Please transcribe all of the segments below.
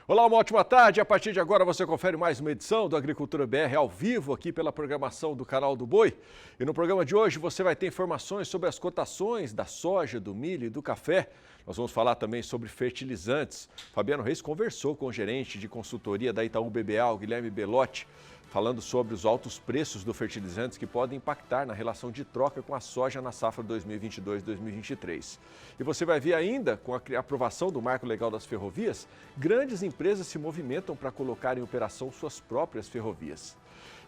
Olá, uma ótima tarde. A partir de agora você confere mais uma edição do Agricultura BR ao vivo aqui pela programação do Canal do Boi. E no programa de hoje você vai ter informações sobre as cotações da soja, do milho e do café. Nós vamos falar também sobre fertilizantes. Fabiano Reis conversou com o gerente de consultoria da Itaú BBA, o Guilherme Belotti, falando sobre os altos preços dos fertilizantes que podem impactar na relação de troca com a soja na safra 2022-2023. E você vai ver ainda, com a aprovação do Marco Legal das Ferrovias, grandes empresas se movimentam para colocar em operação suas próprias ferrovias.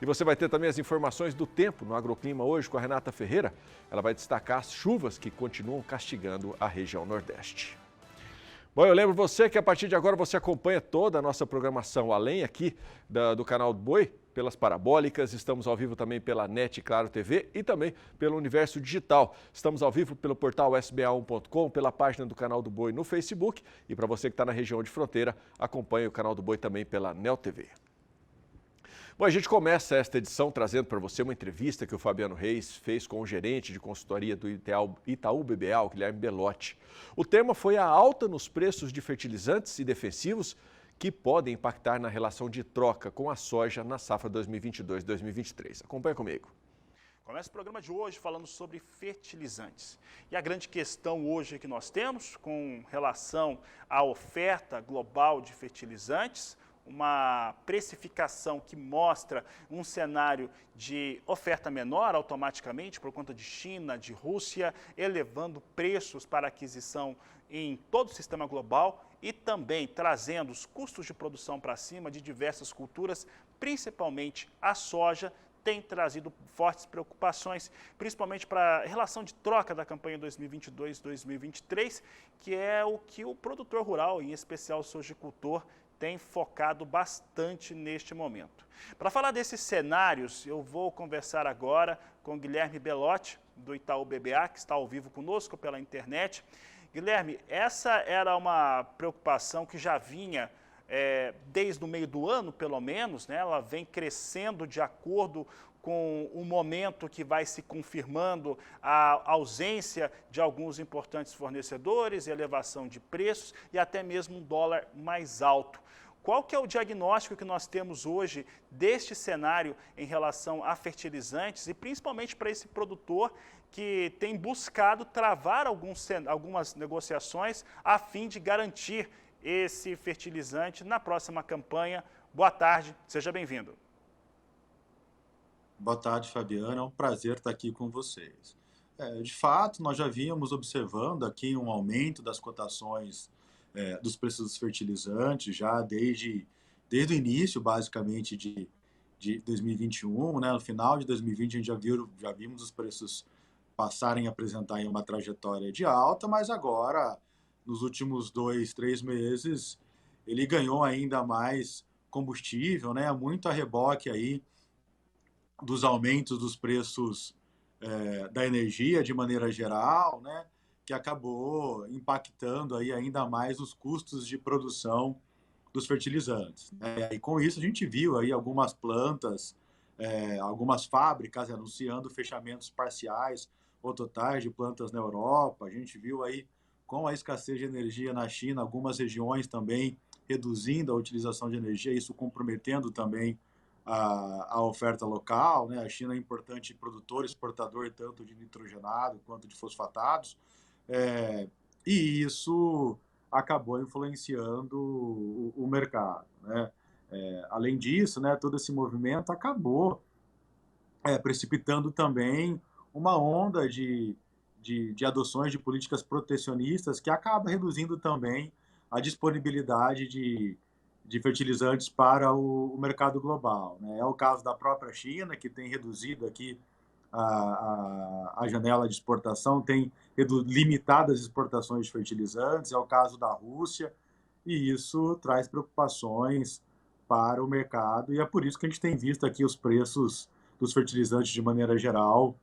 E você vai ter também as informações do tempo no Agroclima hoje com a Renata Ferreira. Ela vai destacar as chuvas que continuam castigando a região Nordeste. Bom, eu lembro você que a partir de agora você acompanha toda a nossa programação, além aqui do Canal do Boi, pelas parabólicas, estamos ao vivo também pela NET Claro TV e também pelo Universo Digital. Estamos ao vivo pelo portal sba1.com, pela página do Canal do Boi no Facebook e para você que está na região de fronteira, acompanhe o Canal do Boi também pela NEL TV. Bom, a gente começa esta edição trazendo para você uma entrevista que o Fabiano Reis fez com o gerente de consultoria do Itaú BBA, o Guilherme Belotti. O tema foi a alta nos preços de fertilizantes e defensivos que podem impactar na relação de troca com a soja na safra 2022-2023. Acompanha comigo. Começa o programa de hoje falando sobre fertilizantes. E a grande questão hoje que nós temos com relação à oferta global de fertilizantes, uma precificação que mostra um cenário de oferta menor automaticamente por conta de China, de Rússia, elevando preços para aquisição em todo o sistema global e também trazendo os custos de produção para cima de diversas culturas, principalmente a soja, tem trazido fortes preocupações, principalmente para a relação de troca da campanha 2022-2023, que é o que o produtor rural, em especial o sojicultor, tem focado bastante neste momento. Para falar desses cenários, eu vou conversar agora com o Guilherme Belotti, do Itaú BBA, que está ao vivo conosco pela internet. Guilherme, essa era uma preocupação que já vinha desde o meio do ano, pelo menos, né? Ela vem crescendo de acordo com o momento que vai se confirmando a ausência de alguns importantes fornecedores, elevação de preços e até mesmo um dólar mais alto. Qual que é o diagnóstico que nós temos hoje deste cenário em relação a fertilizantes e principalmente para esse produtor que tem buscado travar algumas negociações a fim de garantir esse fertilizante na próxima campanha? Boa tarde, seja bem-vindo. Boa tarde, Fabiano. É um prazer estar aqui com vocês. De fato, nós já vínhamos observando aqui um aumento das cotações dos preços dos fertilizantes já desde o início, basicamente, de 2021, né? No final de 2020, a gente já vimos os preços passarem a apresentar aí uma trajetória de alta, mas agora, nos últimos 2, 3 meses, ele ganhou ainda mais combustível, né? Muito a reboque aí dos aumentos dos preços da energia de maneira geral, né? Que acabou impactando aí ainda mais os custos de produção dos fertilizantes. E com isso a gente viu aí algumas plantas, algumas fábricas anunciando fechamentos parciais ou totais de plantas na Europa. A gente viu aí com a escassez de energia na China, algumas regiões também reduzindo a utilização de energia, isso comprometendo também a oferta local, né? A China é importante produtor, exportador tanto de nitrogenado quanto de fosfatados, e isso acabou influenciando o mercado, né? Além disso, né, todo esse movimento acabou precipitando também uma onda de adoções de políticas protecionistas que acaba reduzindo também a disponibilidade de fertilizantes para o mercado global, né? É o caso da própria China, que tem reduzido aqui a janela de exportação, tem limitado as exportações de fertilizantes, é o caso da Rússia, e isso traz preocupações para o mercado, e é por isso que a gente tem visto aqui os preços dos fertilizantes de maneira geral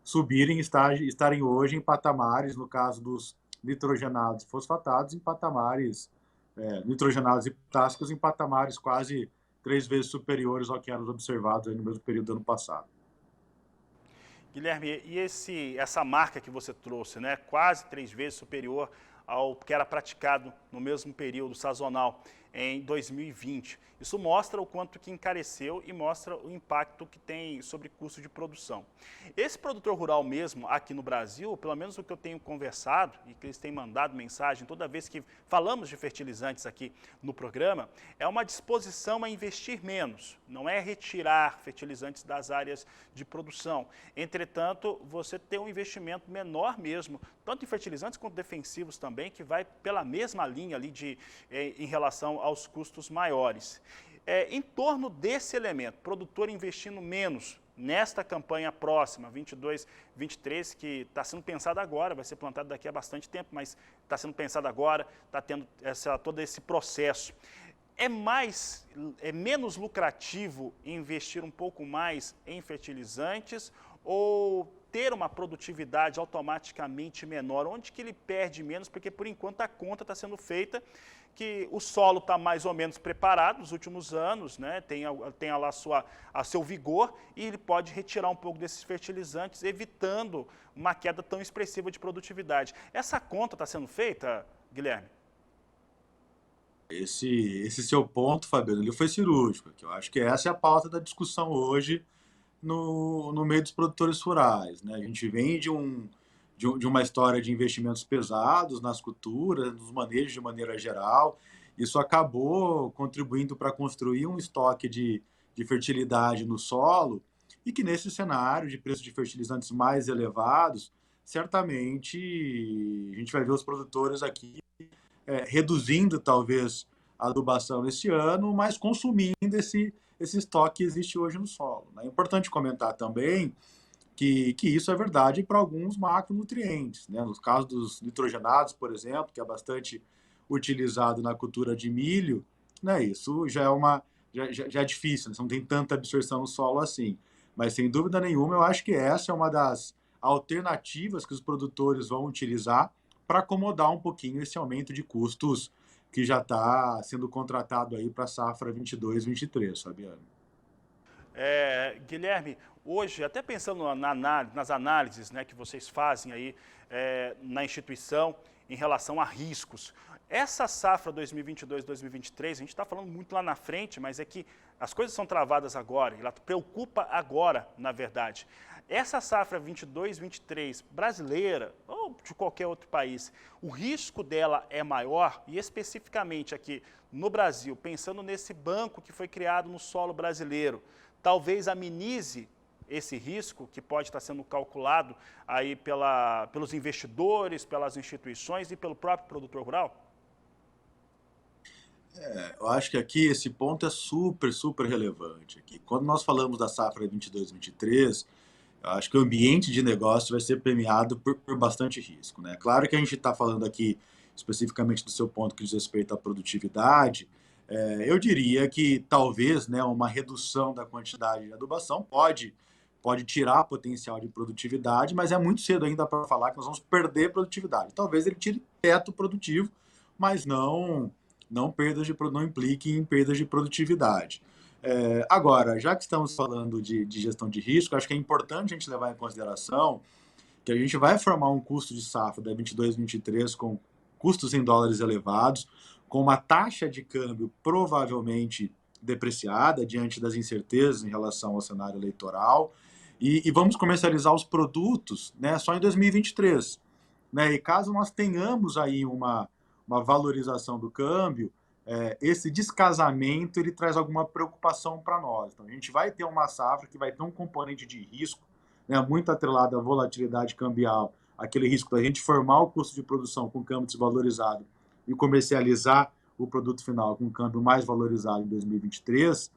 subirem e estarem hoje em patamares, no caso dos nitrogenados e fosfatados, em patamares nitrogenados e potássicos em patamares quase 3 vezes superiores ao que eram observados no mesmo período do ano passado. Guilherme, e essa marca que você trouxe, né, quase 3 vezes superior ao que era praticado no mesmo período sazonal em 2020. Isso mostra o quanto que encareceu e mostra o impacto que tem sobre custo de produção. Esse produtor rural mesmo, aqui no Brasil, pelo menos o que eu tenho conversado e que eles têm mandado mensagem toda vez que falamos de fertilizantes aqui no programa, é uma disposição a investir menos, não é retirar fertilizantes das áreas de produção. Entretanto, você tem um investimento menor mesmo, tanto em fertilizantes quanto defensivos também, que vai pela mesma linha ali em relação aos custos maiores. Em torno desse elemento, produtor investindo menos nesta campanha próxima, 22-23, que está sendo pensada agora, vai ser plantado daqui a bastante tempo, mas está sendo pensado agora, está tendo todo esse processo. É menos lucrativo investir um pouco mais em fertilizantes ou ter uma produtividade automaticamente menor? Onde que ele perde menos? Porque, por enquanto, a conta está sendo feita que o solo está mais ou menos preparado nos últimos anos, né? tem lá seu vigor e ele pode retirar um pouco desses fertilizantes, evitando uma queda tão expressiva de produtividade. Essa conta está sendo feita, Guilherme? Esse seu ponto, Fabiano, ele foi cirúrgico. Eu acho que essa é a pauta da discussão hoje no meio dos produtores rurais, né? A gente vem de uma história de investimentos pesados nas culturas, nos manejos de maneira geral. Isso acabou contribuindo para construir um estoque de fertilidade no solo e que nesse cenário de preço de fertilizantes mais elevados, certamente a gente vai ver os produtores aqui reduzindo talvez a adubação esse ano, mas consumindo esse estoque que existe hoje no solo. É importante comentar também que isso é verdade para alguns macronutrientes, né? No caso dos nitrogenados, por exemplo, que é bastante utilizado na cultura de milho, né? Isso já é difícil, né? Você não tem tanta absorção no solo assim. Mas, sem dúvida nenhuma, eu acho que essa é uma das alternativas que os produtores vão utilizar para acomodar um pouquinho esse aumento de custos que já está sendo contratado aí para a safra 22-23, Fabiano. Guilherme, hoje, até pensando nas análises, né, que vocês fazem aí na instituição em relação a riscos, essa safra 2022-2023, a gente está falando muito lá na frente, mas é que as coisas são travadas agora, e ela preocupa agora, na verdade. Essa safra 22-23 brasileira, ou de qualquer outro país, o risco dela é maior, e especificamente aqui no Brasil, pensando nesse banco que foi criado no solo brasileiro, talvez amenize esse risco que pode estar sendo calculado aí pelos investidores, pelas instituições e pelo próprio produtor rural? Eu acho que aqui esse ponto é super, super relevante. Aqui. Quando nós falamos da safra 22-23, eu acho que o ambiente de negócio vai ser premiado por bastante risco, né? Claro que a gente está falando aqui especificamente do seu ponto que diz respeito à produtividade. Eu diria que talvez, né, uma redução da quantidade de adubação pode tirar potencial de produtividade, mas é muito cedo ainda para falar que nós vamos perder produtividade. Talvez ele tire teto produtivo, mas não implique em perdas de produtividade. Agora, já que estamos falando de gestão de risco, acho que é importante a gente levar em consideração que a gente vai formar um custo de safra da 22-23 com custos em dólares elevados, com uma taxa de câmbio provavelmente depreciada diante das incertezas em relação ao cenário eleitoral, e vamos comercializar os produtos, né, só em 2023. Né? E caso nós tenhamos aí uma valorização do câmbio, esse descasamento ele traz alguma preocupação para nós. Então, a gente vai ter uma safra que vai ter um componente de risco, né, muito atrelado à volatilidade cambial, aquele risco da gente formar o custo de produção com câmbio desvalorizado e comercializar o produto final com câmbio mais valorizado em 2023,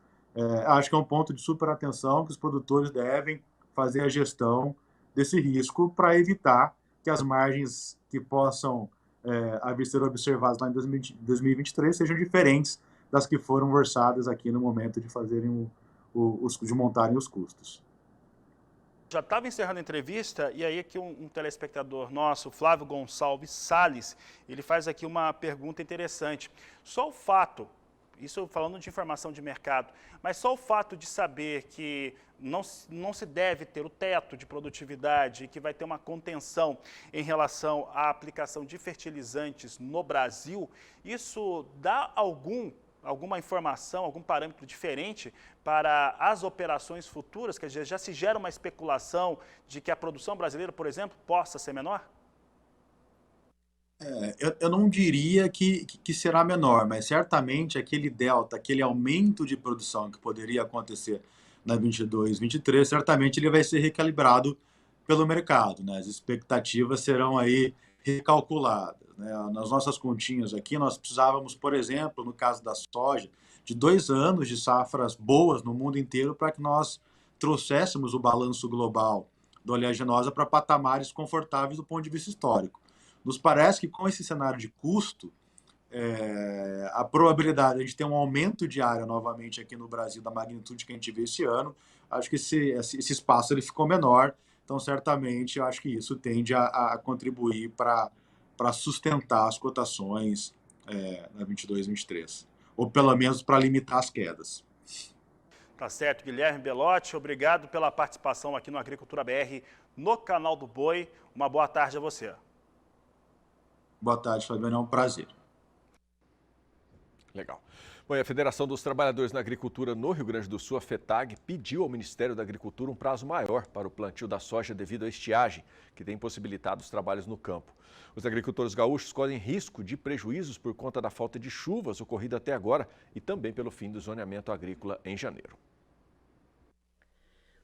acho que é um ponto de super atenção que os produtores devem fazer a gestão desse risco para evitar que as margens que possam a ser observadas lá em 2023 sejam diferentes das que foram orçadas aqui no momento de fazerem de montarem os custos. Já estava encerrando a entrevista e aí aqui um telespectador nosso, Flávio Gonçalves Salles, ele faz aqui uma pergunta interessante. Só o fato, isso falando de informação de mercado, mas só o fato de saber que não se deve ter o teto de produtividade e que vai ter uma contenção em relação à aplicação de fertilizantes no Brasil, isso dá alguma informação, algum parâmetro diferente para as operações futuras? Quer dizer, já se gera uma especulação de que a produção brasileira, por exemplo, possa ser menor? Eu não diria que será menor, mas certamente aquele delta, aquele aumento de produção que poderia acontecer na 22, 23, certamente ele vai ser recalibrado pelo mercado, né? As expectativas serão aí recalculadas, né? Nas nossas continhas aqui, nós precisávamos, por exemplo, no caso da soja, de 2 anos de safras boas no mundo inteiro para que nós trouxéssemos o balanço global da oleaginosa para patamares confortáveis do ponto de vista histórico. Nos parece que com esse cenário de custo, a probabilidade de a gente ter um aumento de área novamente aqui no Brasil da magnitude que a gente vê esse ano, acho que esse espaço ele ficou menor, então certamente acho que isso tende a contribuir para sustentar as cotações na 22, 23, ou pelo menos para limitar as quedas. Tá certo, Guilherme Belotti, obrigado pela participação aqui no Agricultura BR, no canal do Boi. Uma boa tarde a você. Boa tarde, Fabiano, é um prazer. Legal. Bom, e a Federação dos Trabalhadores na Agricultura no Rio Grande do Sul, a FETAG, pediu ao Ministério da Agricultura um prazo maior para o plantio da soja devido à estiagem, que tem possibilitado os trabalhos no campo. Os agricultores gaúchos correm risco de prejuízos por conta da falta de chuvas ocorrida até agora e também pelo fim do zoneamento agrícola em janeiro.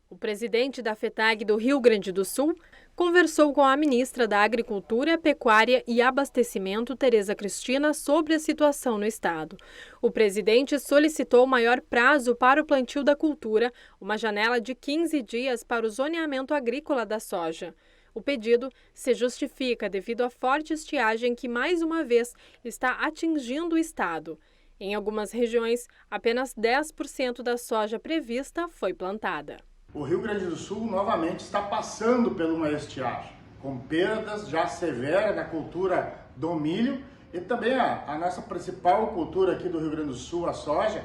O presidente da FETAG do Rio Grande do Sul conversou com a ministra da Agricultura, Pecuária e Abastecimento, Tereza Cristina, sobre a situação no estado. O presidente solicitou maior prazo para o plantio da cultura, uma janela de 15 dias para o zoneamento agrícola da soja. O pedido se justifica devido à forte estiagem que, mais uma vez, está atingindo o estado. Em algumas regiões, apenas 10% da soja prevista foi plantada. O Rio Grande do Sul novamente está passando por uma estiagem, com perdas já severas na cultura do milho e também a nossa principal cultura aqui do Rio Grande do Sul, a soja,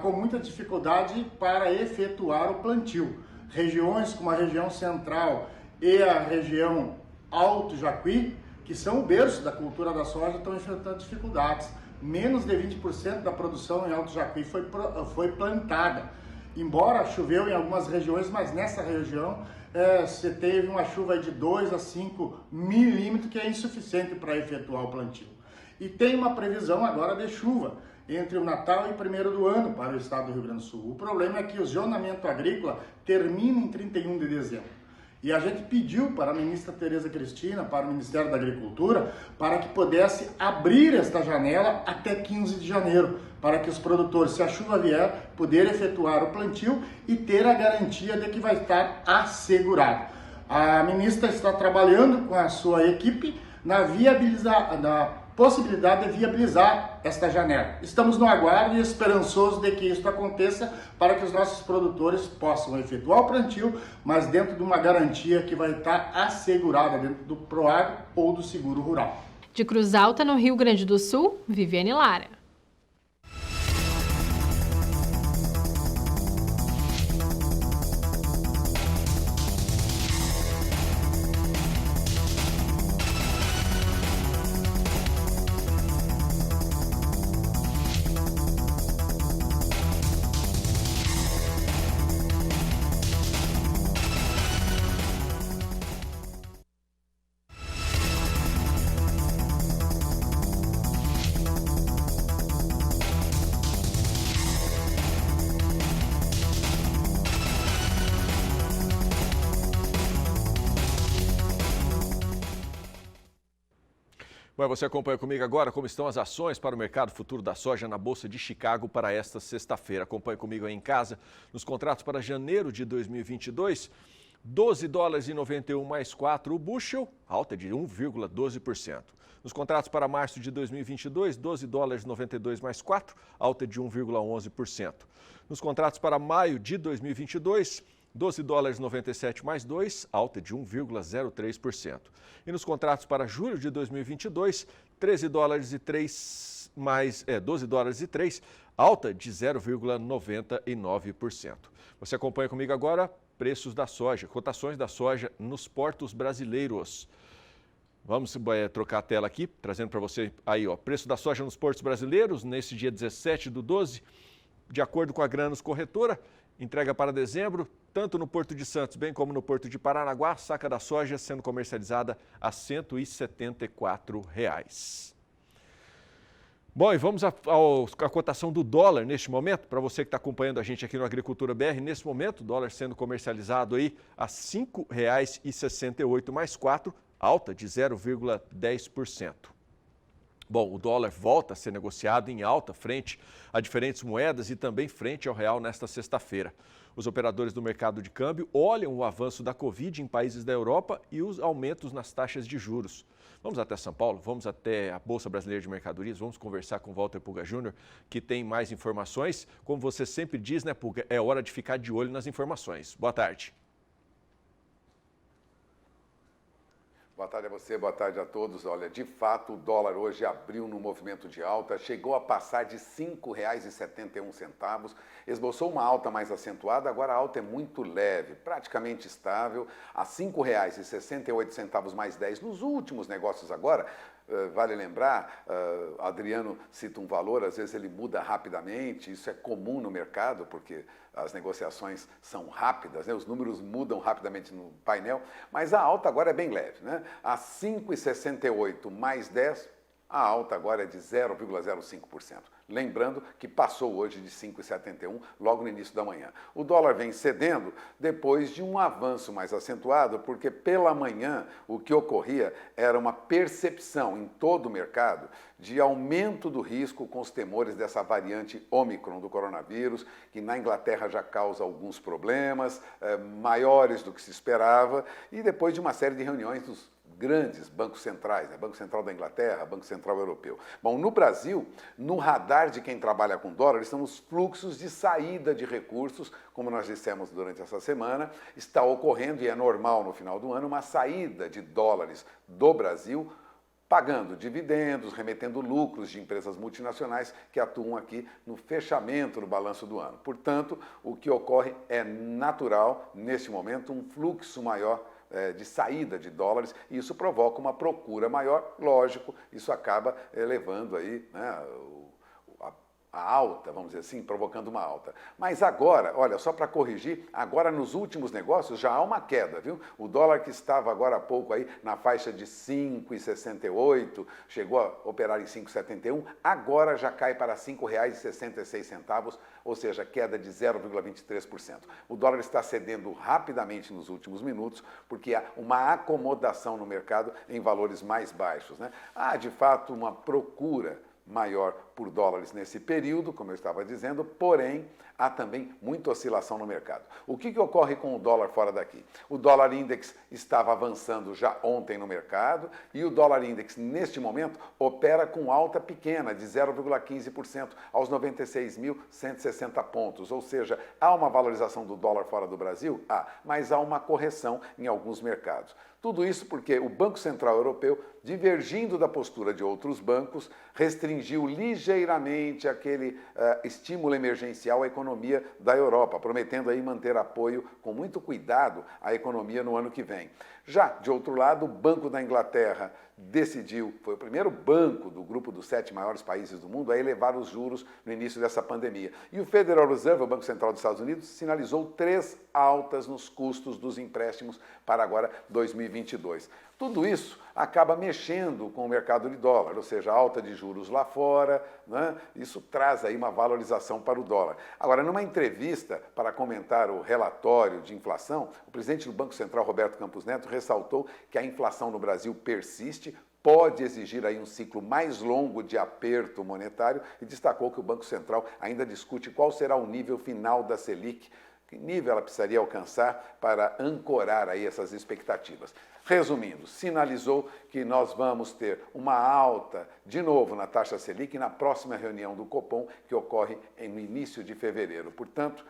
com muita dificuldade para efetuar o plantio. Regiões como a região central e a região Alto Jacuí, que são o berço da cultura da soja, estão enfrentando dificuldades. Menos de 20% da produção em Alto Jacuí foi plantada. Embora choveu em algumas regiões, mas nessa região você teve uma chuva de 2 a 5 milímetros, que é insuficiente para efetuar o plantio. E tem uma previsão agora de chuva entre o Natal e 1º do ano para o estado do Rio Grande do Sul. O problema é que o zonamento agrícola termina em 31 de dezembro. E a gente pediu para a ministra Tereza Cristina, para o Ministério da Agricultura, para que pudesse abrir esta janela até 15 de janeiro, para que os produtores, se a chuva vier, poderem efetuar o plantio e ter a garantia de que vai estar assegurado. A ministra está trabalhando com a sua equipe na possibilidade de viabilizar esta janela. Estamos no aguardo e esperançosos de que isso aconteça para que os nossos produtores possam efetuar o plantio, mas dentro de uma garantia que vai estar assegurada dentro do Proagro ou do Seguro Rural. De Cruz Alta, no Rio Grande do Sul, Viviane Lara. Bom, você acompanha comigo agora como estão as ações para o mercado futuro da soja na Bolsa de Chicago para esta sexta-feira. Acompanhe comigo aí em casa. Nos contratos para janeiro de 2022, 12 dólares e 91 mais 4 o bushel, alta de 1,12%. Nos contratos para março de 2022, 12 dólares e 92 mais 4, alta de 1,11%. Nos contratos para maio de 2022, 12 dólares e 97 mais 2, alta de 1,03%. E nos contratos para julho de 2022, 13 dólares e 3 12 dólares e 3, alta de 0,99%. Você acompanha comigo agora preços da soja, cotações da soja nos portos brasileiros. Vamos trocar a tela aqui, trazendo para você aí, ó, preço da soja nos portos brasileiros, nesse dia 17/12, de acordo com a Grãos Corretora, entrega para dezembro, tanto no Porto de Santos, bem como no Porto de Paranaguá, saca da soja sendo comercializada a R$ 174. Bom, e vamos à cotação do dólar neste momento, para você que está acompanhando a gente aqui no Agricultura BR, nesse momento, o dólar sendo comercializado aí a R$ 5,68 mais 4, alta de 0,10%. Bom, o dólar volta a ser negociado em alta frente a diferentes moedas e também frente ao real nesta sexta-feira. Os operadores do mercado de câmbio olham o avanço da Covid em países da Europa e os aumentos nas taxas de juros. Vamos até São Paulo, vamos até a Bolsa Brasileira de Mercadorias, vamos conversar com o Walter Puga Júnior, que tem mais informações. Como você sempre diz, né, Puga, é hora de ficar de olho nas informações. Boa tarde. Boa tarde a você, boa tarde a todos. Olha, de fato, o dólar hoje abriu no movimento de alta, chegou a passar de R$ 5,71, esboçou uma alta mais acentuada, agora a alta é muito leve, praticamente estável, a R$ 5,68 mais 10 nos últimos negócios agora. Vale lembrar, Adriano cita um valor, às vezes ele muda rapidamente, isso é comum no mercado, porque as negociações são rápidas, né? Os números mudam rapidamente no painel, mas a alta agora é bem leve, né? A 5,68 mais 10, a alta agora é de 0,05%. Lembrando que passou hoje de 5,71 logo no início da manhã. O dólar vem cedendo depois de um avanço mais acentuado, porque pela manhã o que ocorria era uma percepção em todo o mercado de aumento do risco com os temores dessa variante Ômicron do coronavírus, que na Inglaterra já causa alguns problemas maiores do que se esperava, e depois de uma série de reuniões dos grandes bancos centrais, né? Banco Central da Inglaterra, Banco Central Europeu. Bom, no Brasil, no radar de quem trabalha com dólar estão os fluxos de saída de recursos, como nós dissemos durante essa semana, está ocorrendo, e é normal no final do ano, uma saída de dólares do Brasil, pagando dividendos, remetendo lucros de empresas multinacionais que atuam aqui no fechamento do balanço do ano. Portanto, o que ocorre é natural, neste momento, um fluxo maior de saída de dólares, e isso provoca uma procura maior, lógico, isso acaba levando aí, né, a alta, vamos dizer assim, provocando uma alta. Mas agora, olha, só para corrigir, agora nos últimos negócios já há uma queda, viu? O dólar que estava agora há pouco aí na faixa de 5,68, chegou a operar em 5,71, agora já cai para R$ 5,66, ou seja, queda de 0,23%. O dólar está cedendo rapidamente nos últimos minutos, porque há uma acomodação no mercado em valores mais baixos, né? Há, de fato, uma procura maior por dólares nesse período, como eu estava dizendo, porém, há também muita oscilação no mercado. O que ocorre com o dólar fora daqui? O dólar index estava avançando já ontem no mercado e o dólar index, neste momento, opera com alta pequena, de 0,15%, aos 96.160 pontos. Ou seja, há uma valorização do dólar fora do Brasil? Há, mas há uma correção em alguns mercados. Tudo isso porque o Banco Central Europeu, divergindo da postura de outros bancos, restringiu ligeiramente aquele estímulo emergencial à economia da Europa, prometendo aí manter apoio com muito cuidado à economia no ano que vem. Já, de outro lado, o Banco da Inglaterra decidiu, foi o primeiro banco do grupo dos 7 maiores países do mundo a elevar os juros no início dessa pandemia. E o Federal Reserve, o Banco Central dos Estados Unidos, sinalizou 3 altas nos custos dos empréstimos para agora 2022. Tudo isso acaba mexendo com o mercado de dólar, ou seja, alta de juros lá fora, né? Isso traz aí uma valorização para o dólar. Agora, numa entrevista para comentar o relatório de inflação, o presidente do Banco Central, Roberto Campos Neto, ressaltou que a inflação no Brasil persiste, pode exigir aí um ciclo mais longo de aperto monetário e destacou que o Banco Central ainda discute qual será o nível final da Selic, que nível ela precisaria alcançar para ancorar aí essas expectativas. Resumindo, sinalizou que nós vamos ter uma alta de novo na taxa Selic na próxima reunião do Copom, que ocorre no início de fevereiro. Portanto,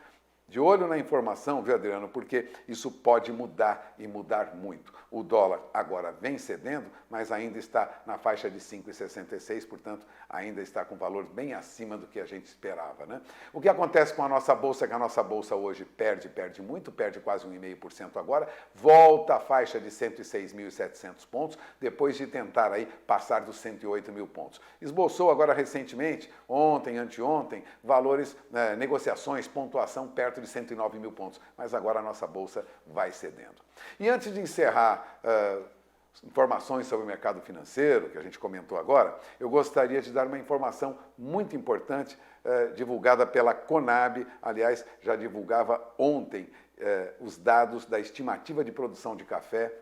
De olho na informação, viu, Adriano, porque isso pode mudar e mudar muito. O dólar agora vem cedendo, mas ainda está na faixa de 5,66, portanto, ainda está com valor bem acima do que a gente esperava, né? O que acontece com a nossa bolsa é que a nossa bolsa hoje perde muito, perde quase 1,5% agora, volta à faixa de 106.700 pontos, depois de tentar aí passar dos 108 mil pontos. Esboçou agora recentemente, ontem, anteontem, valores, negociações, pontuação perto de 109 mil pontos, mas agora a nossa bolsa vai cedendo. E antes de encerrar informações sobre o mercado financeiro, que a gente comentou agora, eu gostaria de dar uma informação muito importante divulgada pela Conab, aliás, já divulgava ontem os dados da estimativa de produção de café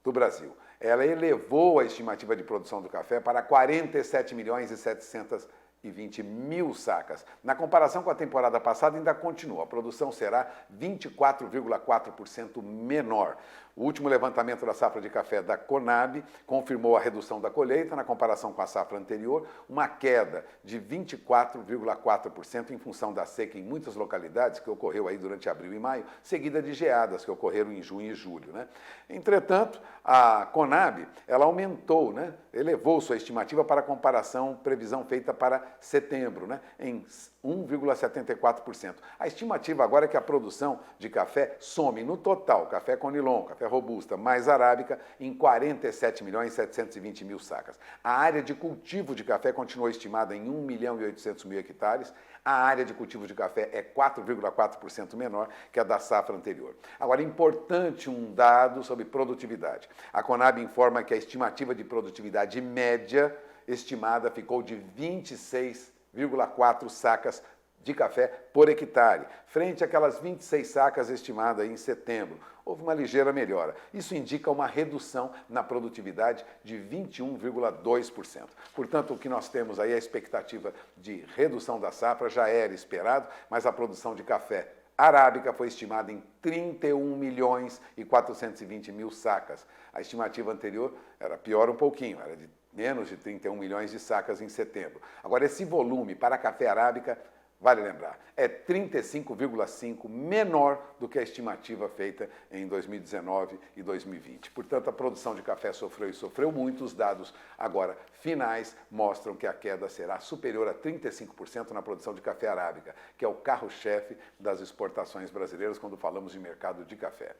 do Brasil. Ela elevou a estimativa de produção do café para 47 milhões e 720 mil sacas. Na comparação com a temporada passada, ainda continua. A produção será 24,4% menor. O último levantamento da safra de café da Conab confirmou a redução da colheita na comparação com a safra anterior, uma queda de 24,4% em função da seca em muitas localidades, que ocorreu aí durante abril e maio, seguida de geadas, que ocorreram em junho e julho, né? Entretanto, a Conab, ela aumentou, né? Elevou sua estimativa para a comparação, previsão feita para setembro, né? Em 1,74%. A estimativa agora é que a produção de café some no total, café Conilon, café robusta, mais arábica, em 47 milhões e 720 mil sacas. A área de cultivo de café continuou estimada em 1 milhão e 800 mil hectares. A área de cultivo de café é 4,4% menor que a da safra anterior. Agora, importante um dado sobre produtividade. A Conab informa que a estimativa de produtividade média estimada ficou de 26,4 sacas de café por hectare, frente àquelas 26 sacas estimadas em setembro. Houve uma ligeira melhora. Isso indica uma redução na produtividade de 21,2%. Portanto, o que nós temos aí é a expectativa de redução da safra, já era esperado, mas a produção de café arábica foi estimada em 31 milhões e 420 mil sacas. A estimativa anterior era pior um pouquinho, era de menos de 31 milhões de sacas em setembro. Agora, esse volume para café arábica, vale lembrar, é 35,5% menor do que a estimativa feita em 2019 e 2020. Portanto, a produção de café sofreu muito. Os dados agora finais mostram que a queda será superior a 35% na produção de café arábica, que é o carro-chefe das exportações brasileiras quando falamos de mercado de café.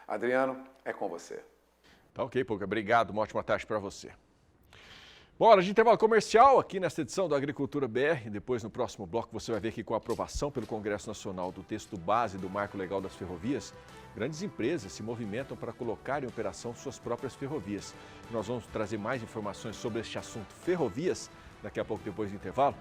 Adriano, é com você. Tá ok, Pouca. Obrigado. Uma ótima tarde para você. Bom, hora de intervalo comercial aqui nesta edição do Agricultura BR. Depois, no próximo bloco, você vai ver que com a aprovação pelo Congresso Nacional do texto base do Marco Legal das Ferrovias, grandes empresas se movimentam para colocar em operação suas próprias ferrovias. Nós vamos trazer mais informações sobre este assunto ferrovias daqui a pouco, depois do intervalo.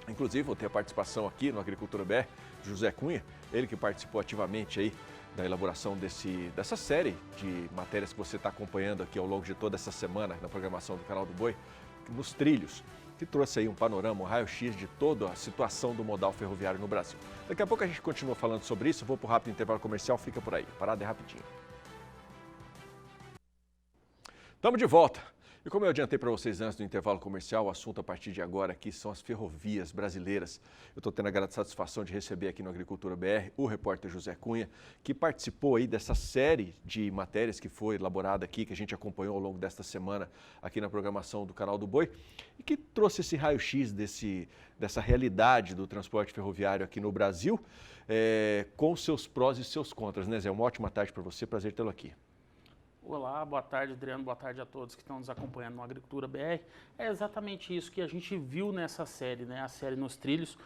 Inclusive, vou ter a participação aqui no Agricultura BR, José Cunha, ele que participou ativamente aí da elaboração dessa série de matérias que você está acompanhando aqui ao longo de toda essa semana na programação do Canal do Boi, nos trilhos, que trouxe aí um panorama, um raio-x de toda a situação do modal ferroviário no Brasil. Daqui a pouco a gente continua falando sobre isso, vou para o rápido intervalo comercial, fica por aí, parada é rapidinho. Estamos de volta. E como eu adiantei para vocês antes do intervalo comercial, o assunto a partir de agora aqui são as ferrovias brasileiras. Eu estou tendo a grande satisfação de receber aqui no Agricultura BR o repórter José Cunha, que participou aí dessa série de matérias que foi elaborada aqui, que a gente acompanhou ao longo desta semana aqui na programação do Canal do Boi, e que trouxe esse raio-x dessa realidade do transporte ferroviário aqui no Brasil, com seus prós e seus contras, né, Zé? Uma ótima tarde para você, prazer tê-lo aqui. Olá, boa tarde, Adriano, boa tarde a todos que estão nos acompanhando no Agricultura BR. É exatamente isso que a gente viu nessa série, né? A série Nos Trilhos,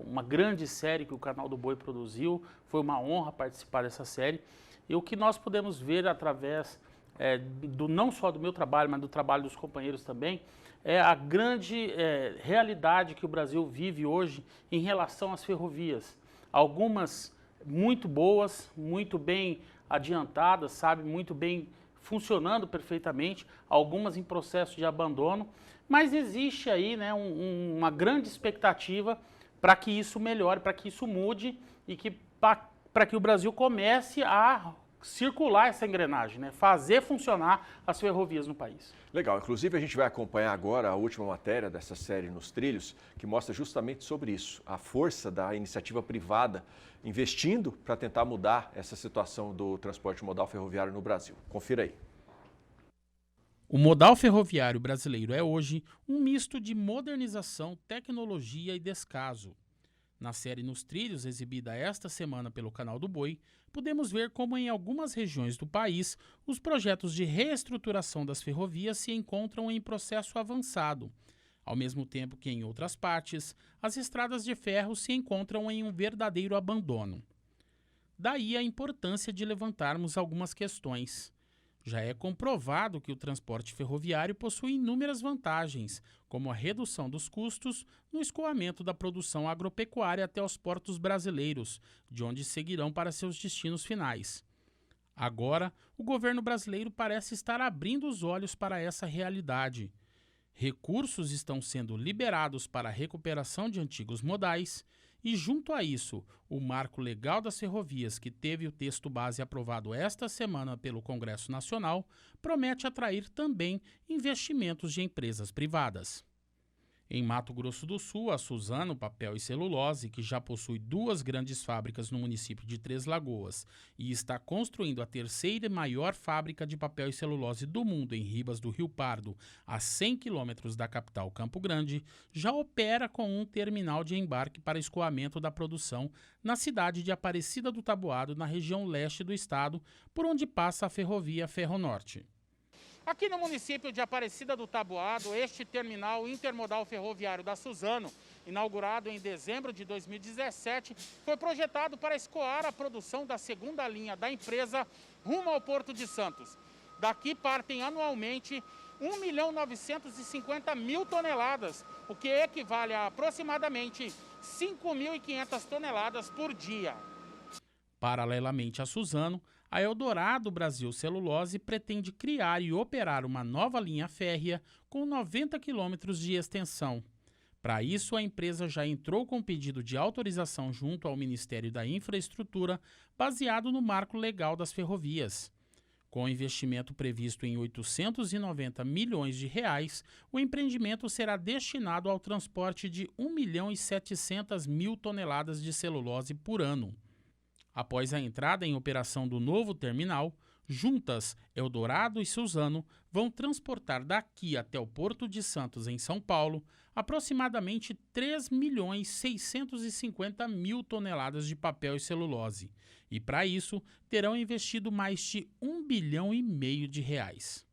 uma grande série que o Canal do Boi produziu, foi uma honra participar dessa série. E o que nós podemos ver através, não só do meu trabalho, mas do trabalho dos companheiros também, é a grande realidade que o Brasil vive hoje em relação às ferrovias. Algumas muito boas, muito bem adiantadas, sabe, muito bem funcionando perfeitamente, algumas em processo de abandono, mas existe aí, né, uma grande expectativa para que isso melhore, para que isso mude e que para que o Brasil comece a circular essa engrenagem, né? Fazer funcionar as ferrovias no país. Legal, inclusive a gente vai acompanhar agora a última matéria dessa série Nos Trilhos, que mostra justamente sobre isso, a força da iniciativa privada investindo para tentar mudar essa situação do transporte modal ferroviário no Brasil. Confira aí. O modal ferroviário brasileiro é hoje um misto de modernização, tecnologia e descaso. Na série Nos Trilhos, exibida esta semana pelo Canal do Boi, podemos ver como em algumas regiões do país os projetos de reestruturação das ferrovias se encontram em processo avançado, ao mesmo tempo que em outras partes as estradas de ferro se encontram em um verdadeiro abandono. Daí a importância de levantarmos algumas questões. Já é comprovado que o transporte ferroviário possui inúmeras vantagens, como a redução dos custos no escoamento da produção agropecuária até os portos brasileiros, de onde seguirão para seus destinos finais. Agora, o governo brasileiro parece estar abrindo os olhos para essa realidade. Recursos estão sendo liberados para a recuperação de antigos modais e, junto a isso, o Marco Legal das Ferrovias, que teve o texto base aprovado esta semana pelo Congresso Nacional, promete atrair também investimentos de empresas privadas. Em Mato Grosso do Sul, a Suzano Papel e Celulose, que já possui 2 grandes fábricas no município de Três Lagoas e está construindo a 3ª maior fábrica de papel e celulose do mundo em Ribas do Rio Pardo, a 100 quilômetros da capital Campo Grande, já opera com um terminal de embarque para escoamento da produção na cidade de Aparecida do Taboado, na região leste do estado, por onde passa a ferrovia Ferronorte. Aqui no município de Aparecida do Taboado, este terminal intermodal ferroviário da Suzano, inaugurado em dezembro de 2017, foi projetado para escoar a produção da 2ª linha da empresa rumo ao Porto de Santos. Daqui partem anualmente 1.950.000 toneladas, o que equivale a aproximadamente 5.500 toneladas por dia. Paralelamente a Suzano, a Eldorado Brasil Celulose pretende criar e operar uma nova linha férrea com 90 quilômetros de extensão. Para isso, a empresa já entrou com pedido de autorização junto ao Ministério da Infraestrutura, baseado no Marco Legal das Ferrovias. Com investimento previsto em 890 milhões de reais, o empreendimento será destinado ao transporte de 1.700.000 toneladas de celulose por ano. Após a entrada em operação do novo terminal, juntas, Eldorado e Suzano vão transportar daqui até o Porto de Santos, em São Paulo, aproximadamente 3.650.000 toneladas de papel e celulose. E para isso, terão investido mais de R$1,5 bilhão de reais.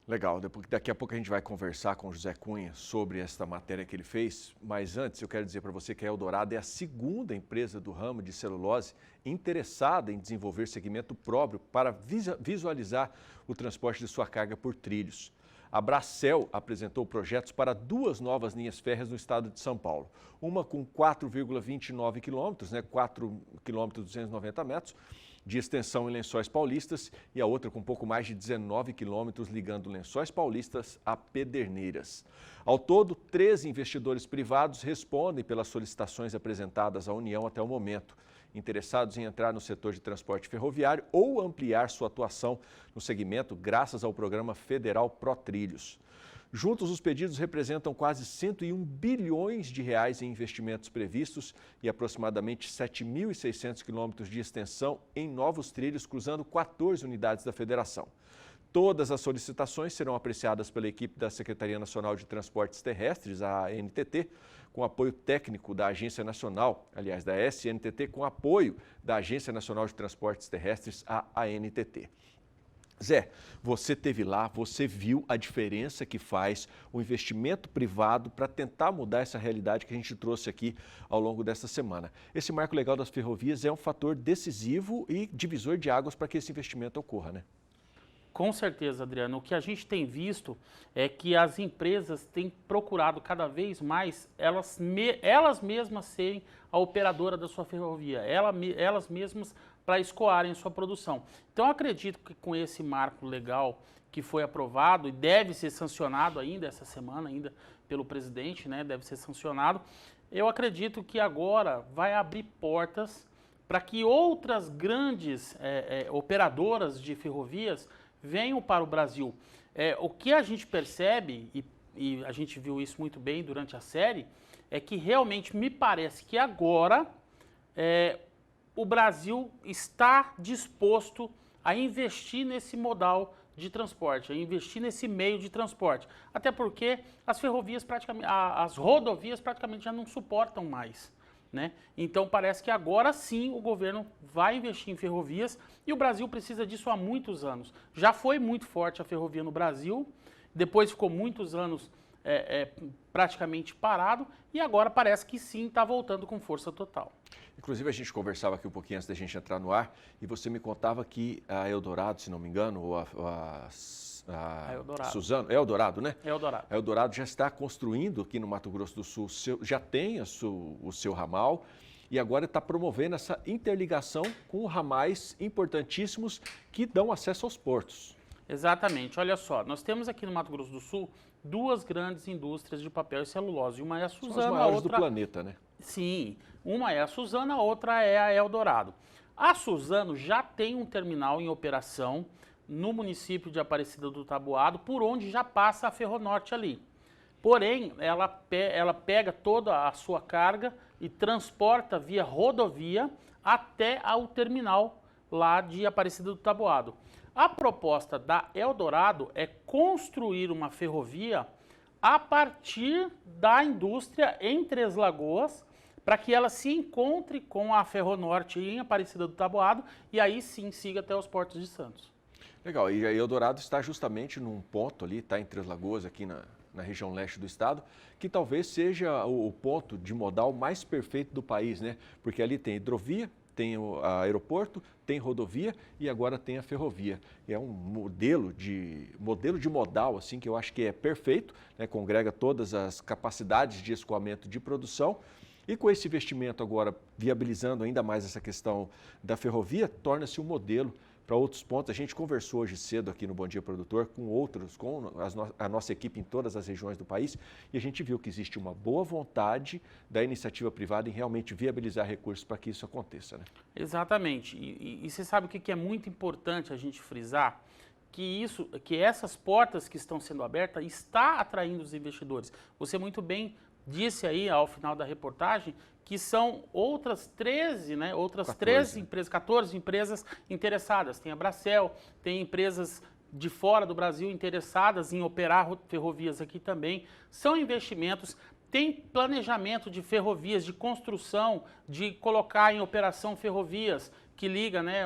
Legal, daqui a pouco a gente vai conversar com o José Cunha sobre esta matéria que ele fez, mas antes eu quero dizer para você que a Eldorado é a 2ª empresa do ramo de celulose interessada em desenvolver segmento próprio para visualizar o transporte de sua carga por trilhos. A Bracel apresentou projetos para 2 novas linhas férreas no estado de São Paulo. Uma com 4,29 quilômetros, 4 quilômetros e 290 metros, de extensão em Lençóis Paulistas, e a outra com pouco mais de 19 quilômetros ligando Lençóis Paulistas a Pederneiras. Ao todo, 13 investidores privados respondem pelas solicitações apresentadas à União até o momento, interessados em entrar no setor de transporte ferroviário ou ampliar sua atuação no segmento graças ao programa federal ProTrilhos. Juntos, os pedidos representam quase 101 bilhões de reais em investimentos previstos e aproximadamente 7.600 quilômetros de extensão em novos trilhos cruzando 14 unidades da federação. Todas as solicitações serão apreciadas pela equipe da Secretaria Nacional de Transportes Terrestres, a ANTT, com apoio técnico da Agência Nacional, aliás, da SNTT, com apoio da Agência Nacional de Transportes Terrestres, a ANTT. Zé, você esteve lá, você viu a diferença que faz o investimento privado para tentar mudar essa realidade que a gente trouxe aqui ao longo dessa semana. Esse Marco Legal das Ferrovias é um fator decisivo e divisor de águas para que esse investimento ocorra, né? Com certeza, Adriano. O que a gente tem visto é que as empresas têm procurado cada vez mais elas mesmas serem a operadora da sua ferrovia, elas mesmas para escoarem sua produção. Então, eu acredito que com esse marco legal que foi aprovado e deve ser sancionado ainda essa semana, ainda pelo presidente, né, deve ser sancionado, eu acredito que agora vai abrir portas para que outras grandes operadoras de ferrovias venham para o Brasil. O que a gente percebe, e a gente viu isso muito bem durante a série, é que realmente me parece que agora o Brasil está disposto a investir nesse modal de transporte, a investir nesse meio de transporte. Até porque as ferrovias praticamente, as rodovias praticamente já não suportam mais, né? Então parece que agora sim o governo vai investir em ferrovias e o Brasil precisa disso há muitos anos. Já foi muito forte a ferrovia no Brasil, depois ficou muitos anos praticamente parado e agora parece que sim está voltando com força total. Inclusive a gente conversava aqui um pouquinho antes da gente entrar no ar e você me contava que a Eldorado, se não me engano, ou a Eldorado. Suzano, é Eldorado, né? Eldorado. A Eldorado já está construindo aqui no Mato Grosso do Sul, já tem o seu ramal e agora está promovendo essa interligação com ramais importantíssimos que dão acesso aos portos. Exatamente. Olha só, nós temos aqui no Mato Grosso do Sul duas grandes indústrias de papel e celulose. Uma é a Suzano, São as maiores a outra... do planeta, né? Sim, uma é a Suzano, a outra é a Eldorado. A Suzano já tem um terminal em operação no município de Aparecida do Taboado, por onde já passa a Ferronorte ali. Porém, ela pega toda a sua carga e transporta via rodovia até ao terminal lá de Aparecida do Taboado. A proposta da Eldorado é construir uma ferrovia a partir da indústria em Três Lagoas, para que ela se encontre com a Ferronorte em Aparecida do Taboado e aí sim siga até os portos de Santos. Legal, e a Eldorado está justamente num ponto ali, está em Três Lagoas, aqui na região leste do estado, que talvez seja o ponto de modal mais perfeito do país, né? Porque ali tem hidrovia, tem o aeroporto, tem rodovia e agora tem a ferrovia. E é um modelo de modal assim que eu acho que é perfeito, né? Congrega todas as capacidades de escoamento de produção e com esse investimento agora viabilizando ainda mais essa questão da ferrovia, torna-se um modelo para outros pontos. A gente conversou hoje cedo aqui no Bom Dia Produtor com a nossa equipe em todas as regiões do país e a gente viu que existe uma boa vontade da iniciativa privada em realmente viabilizar recursos para que isso aconteça, né? Exatamente. E você sabe o que é muito importante a gente frisar? Que essas portas que estão sendo abertas está atraindo os investidores. Você muito bem disse aí ao final da reportagem que são outras 13, né? Outras 13 empresas, 14 empresas interessadas. Tem a Bracel, tem empresas de fora do Brasil interessadas em operar ferrovias aqui também. São investimentos, tem planejamento de ferrovias, de construção, de colocar em operação ferrovias que liga, né,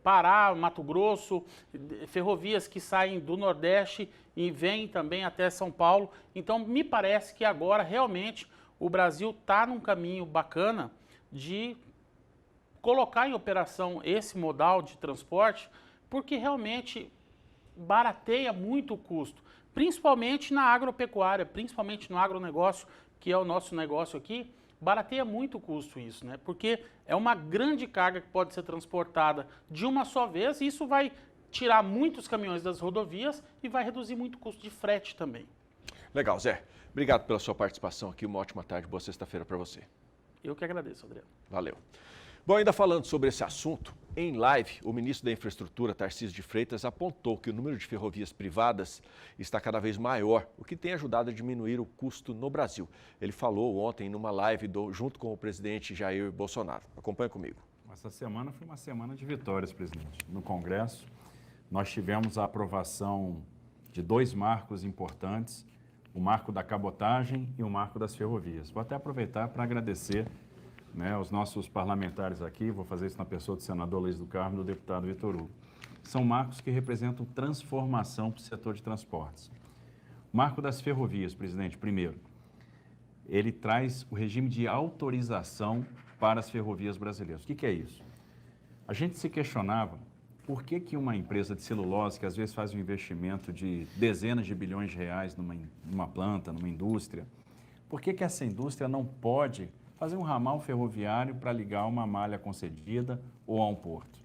Pará, Mato Grosso, ferrovias que saem do Nordeste e vêm também até São Paulo. Então, me parece que agora realmente o Brasil está num caminho bacana de colocar em operação esse modal de transporte, porque realmente barateia muito o custo, principalmente na agropecuária, principalmente no agronegócio, que é o nosso negócio aqui, barateia muito o custo isso, né? Porque é uma grande carga que pode ser transportada de uma só vez e isso vai tirar muitos caminhões das rodovias e vai reduzir muito o custo de frete também. Legal, Zé. Obrigado pela sua participação aqui. Uma ótima tarde, boa sexta-feira para você. Eu que agradeço, Adriano. Valeu. Bom, ainda falando sobre esse assunto, em live, o ministro da Infraestrutura, Tarcísio de Freitas, apontou que o número de ferrovias privadas está cada vez maior, o que tem ajudado a diminuir o custo no Brasil. Ele falou ontem numa live junto com o presidente Jair Bolsonaro. Acompanhe comigo. Essa semana foi uma semana de vitórias, presidente. No Congresso, nós tivemos a aprovação de dois marcos importantes, o marco da cabotagem e o marco das ferrovias. Vou até aproveitar para agradecer, né, os nossos parlamentares aqui, vou fazer isso na pessoa do senador Luiz do Carmo e do deputado Vitor Hugo. São marcos que representam transformação para o setor de transportes. O marco das ferrovias, presidente, primeiro, ele traz o regime de autorização para as ferrovias brasileiras. O que é isso? A gente se questionava por que uma empresa de celulose, que às vezes faz um investimento de dezenas de bilhões de reais numa planta, numa indústria, por que essa indústria não pode fazer um ramal ferroviário para ligar uma malha concedida ou a um porto?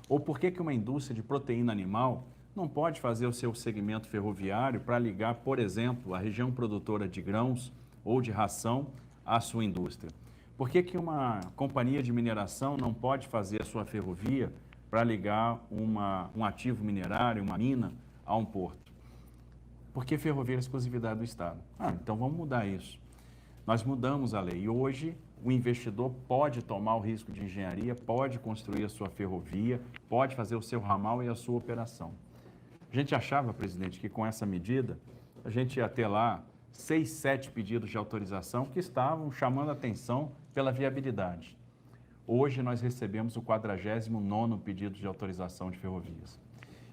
Ou por que uma indústria de proteína animal não pode fazer o seu segmento ferroviário para ligar, por exemplo, a região produtora de grãos ou de ração à sua indústria? Por que uma companhia de mineração não pode fazer a sua ferrovia para ligar um ativo minerário, uma mina, a um porto? Porque ferrovia é exclusividade do Estado. Então vamos mudar isso. Nós mudamos a lei e hoje o investidor pode tomar o risco de engenharia, pode construir a sua ferrovia, pode fazer o seu ramal e a sua operação. A gente achava, presidente, que com essa medida a gente ia ter lá 6, 7 pedidos de autorização que estavam chamando a atenção pela viabilidade. Hoje nós recebemos o 49º pedido de autorização de ferrovias.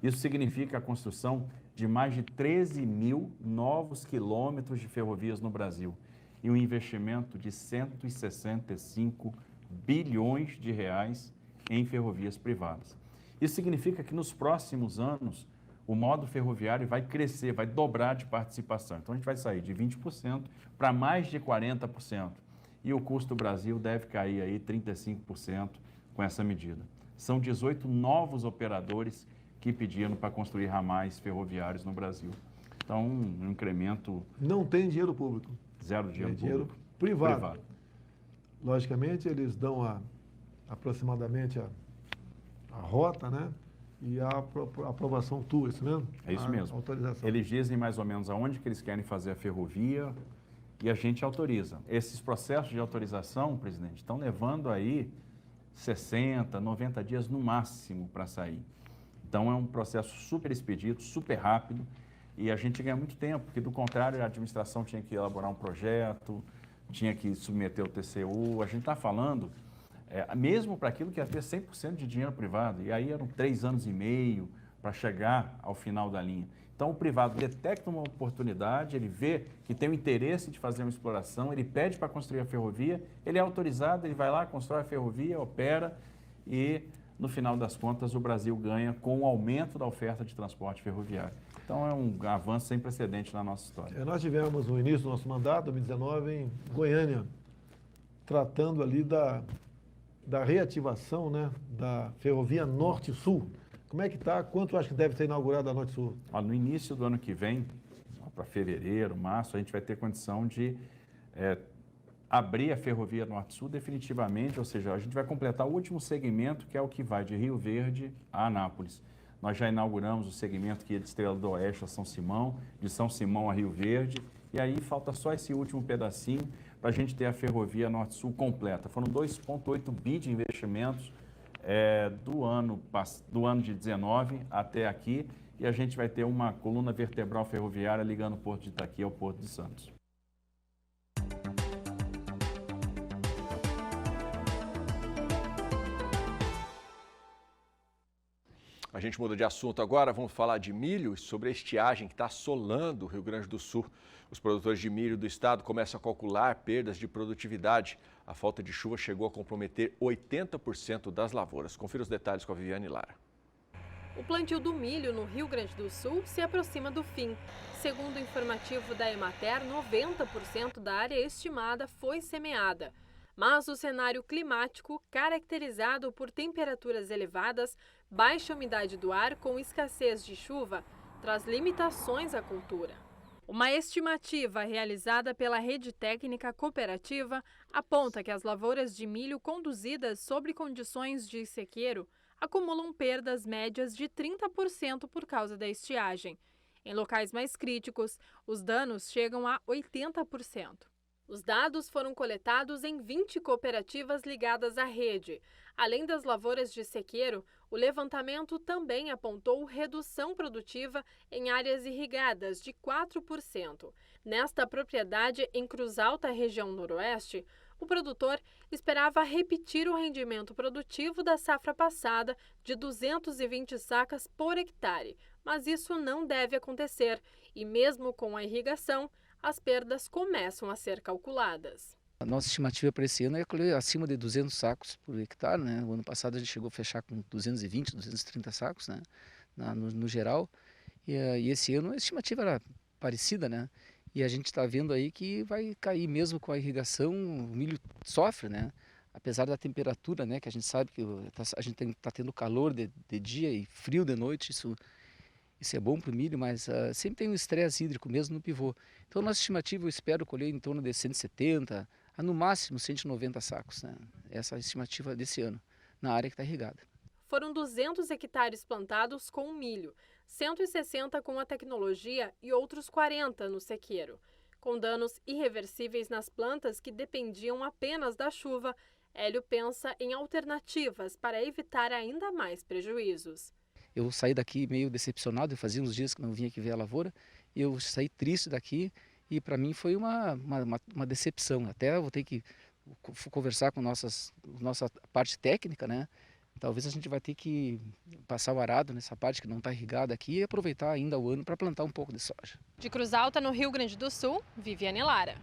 Isso significa a construção de mais de 13 mil novos quilômetros de ferrovias no Brasil e um investimento de 165 bilhões de reais em ferrovias privadas. Isso significa que nos próximos anos o modo ferroviário vai crescer, vai dobrar de participação. Então a gente vai sair de 20% para mais de 40%. E o custo do Brasil deve cair aí 35% com essa medida. São 18 novos operadores que pediram para construir ramais ferroviários no Brasil. Então, um incremento... Não tem dinheiro público. Zero dinheiro dinheiro público. Privado. Logicamente, eles dão aproximadamente a rota, né? E a aprovação tua, isso mesmo? É isso mesmo. Autorização. Eles dizem mais ou menos aonde que eles querem fazer a ferrovia e a gente autoriza. Esses processos de autorização, presidente, estão levando aí 60, 90 dias no máximo para sair. Então, é um processo super expedito, super rápido, e a gente ganha muito tempo, porque, do contrário, a administração tinha que elaborar um projeto, tinha que submeter o TCU. A gente está falando, mesmo para aquilo que ia ter 100% de dinheiro privado, e aí eram 3 anos e meio para chegar ao final da linha. Então, o privado detecta uma oportunidade, ele vê que tem o interesse de fazer uma exploração, ele pede para construir a ferrovia, ele é autorizado, ele vai lá, constrói a ferrovia, opera e, no final das contas, o Brasil ganha com o aumento da oferta de transporte ferroviário. Então, é um avanço sem precedente na nossa história. Nós tivemos no início do nosso mandato, 2019, em Goiânia, tratando ali da reativação, né, da ferrovia Norte-Sul. Como é que está? Quanto acho que deve ser inaugurada a Norte-Sul? No início do ano que vem, para fevereiro, março, a gente vai ter condição de abrir a ferrovia Norte-Sul definitivamente, ou seja, a gente vai completar o último segmento, que é o que vai de Rio Verde a Anápolis. Nós já inauguramos o segmento que ia de Estrela do Oeste a São Simão, de São Simão a Rio Verde, e aí falta só esse último pedacinho para a gente ter a ferrovia Norte-Sul completa. Foram 2,8 bi de investimentos do ano de 19 até aqui, e a gente vai ter uma coluna vertebral ferroviária ligando o Porto de Itaqui ao Porto de Santos. A gente muda de assunto agora, vamos falar de milho e sobre a estiagem que está assolando o Rio Grande do Sul. Os produtores de milho do estado começam a calcular perdas de produtividade. A falta de chuva chegou a comprometer 80% das lavouras. Confira os detalhes com a Viviane Lara. O plantio do milho no Rio Grande do Sul se aproxima do fim. Segundo o informativo da Emater, 90% da área estimada foi semeada. Mas o cenário climático, caracterizado por temperaturas elevadas, baixa umidade do ar com escassez de chuva, traz limitações à cultura. Uma estimativa realizada pela Rede Técnica Cooperativa aponta que as lavouras de milho conduzidas sob condições de sequeiro acumulam perdas médias de 30% por causa da estiagem. Em locais mais críticos, os danos chegam a 80%. Os dados foram coletados em 20 cooperativas ligadas à rede. Além das lavouras de sequeiro, o levantamento também apontou redução produtiva em áreas irrigadas de 4%. Nesta propriedade, em Cruz Alta, região noroeste, o produtor esperava repetir o rendimento produtivo da safra passada de 220 sacas por hectare, mas isso não deve acontecer e, mesmo com a irrigação, as perdas começam a ser calculadas. A nossa estimativa para esse ano é colher acima de 200 sacos por hectare, né? O ano passado a gente chegou a fechar com 220, 230 sacos, né? No geral. E esse ano a estimativa era parecida, né? E a gente está vendo aí que vai cair mesmo com a irrigação, o milho sofre, né? Apesar da temperatura, né? Que a gente sabe que a gente está tendo calor de dia e frio de noite, isso é bom para o milho, mas sempre tem um estresse hídrico mesmo no pivô. Então, nossa estimativa, eu espero colher em torno de 170 a no máximo 190 sacos, né? Essa é a estimativa desse ano, na área que está irrigada. Foram 200 hectares plantados com milho, 160 com a tecnologia e outros 40 no sequeiro. Com danos irreversíveis nas plantas que dependiam apenas da chuva, Hélio pensa em alternativas para evitar ainda mais prejuízos. Eu saí daqui meio decepcionado, fazia uns dias que não vinha aqui ver a lavoura, e eu saí triste daqui e para mim foi uma decepção. Até eu vou ter que conversar com nossa parte técnica, né? Talvez a gente vai ter que passar o arado nessa parte que não está irrigada aqui e aproveitar ainda o ano para plantar um pouco de soja. De Cruz Alta, no Rio Grande do Sul, Viviane Lara.